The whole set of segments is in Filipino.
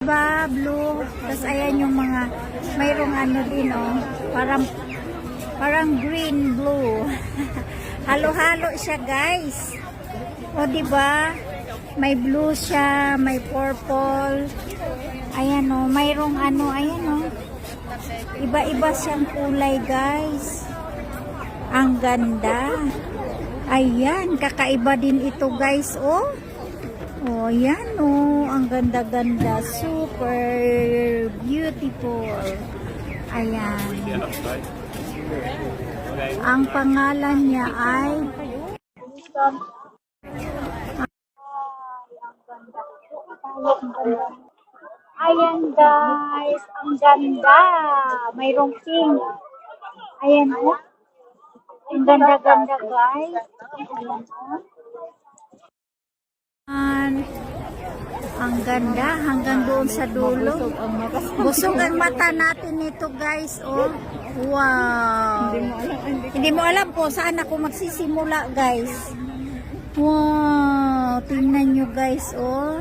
ba? Blue. Tapos ayan yung mga, mayroong ano din, oh. Parang green, blue. Halo-halo siya, guys. O, diba? May blue siya, may purple. Ayan, oh. Mayroong ano, ayan, oh. Iba-iba siyang kulay, guys. Ang ganda. Ayan, kakaiba din ito, guys, oh. Oh, yan, oh. Ang ganda-ganda. Super beautiful. Ayan. Ang pangalan niya ay ayan, guys. Ang ganda. Mayroong pink. Ayan, oh. Ang ganda-ganda, guys. Ayan, oh. Ang ganda hanggang doon sa dulo. Busog ang mata natin nito, guys. Oh. Wow. Hindi mo alam po saan ako magsisimula, guys. Wow. Tingnan nyo, guys. Oh.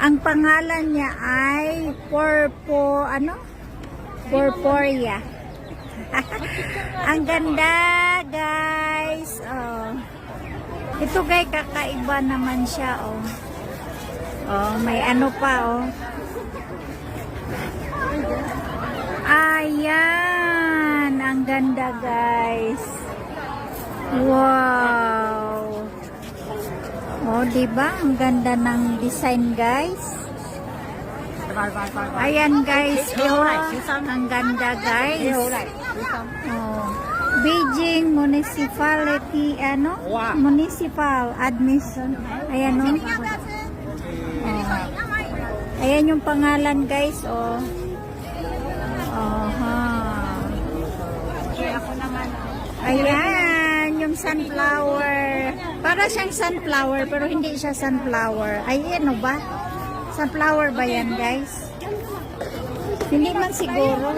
Ang pangalan niya ay Purpurea. Ang ganda, guys. Oh. Ito, guys, kakaiba naman siya, oh. Oh, may ano pa, oh. Ayan, ang ganda, guys. Wow. Oh, diba? Ang ganda ng design, guys. Ayan, guys. Oh, ang ganda, guys. Oh. Beijing Municipality, Municipal Admission. Ayan, oh. Oh. Ayan yung pangalan, guys, oh. Ayan, yung sunflower. Para siyang sunflower, pero hindi siya sunflower. Ayan, ano ba? Sunflower ba yan, guys? Hindi man siguro.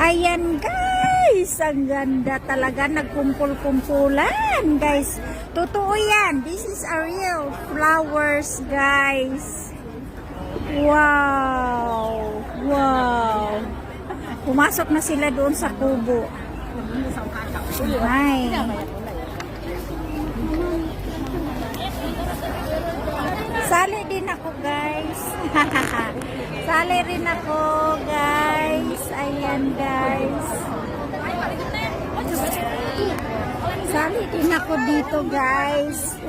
Ayan, guys. Ang ganda talaga. Nagkumpul-kumpulan, guys. Totoo yan. This is a real flowers, guys. Wow. Wow. Pumasok na sila doon sa kubo. Ay. Sali din ako, guys. Sali rin ako, guys. Ayan, guys. Sali din ako dito, guys.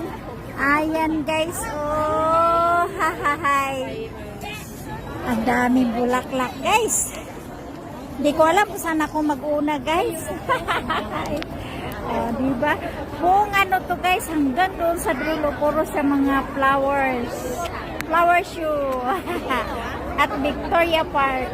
Ayan, guys. Oh, hahahay. Ang daming bulaklak, guys. Hindi ko alam kung saan ako mag-una, guys. Oh, diba? Kung ano to, guys, hanggang doon sa dulo, puro sa mga flowers. Flower show. At Victoria Park.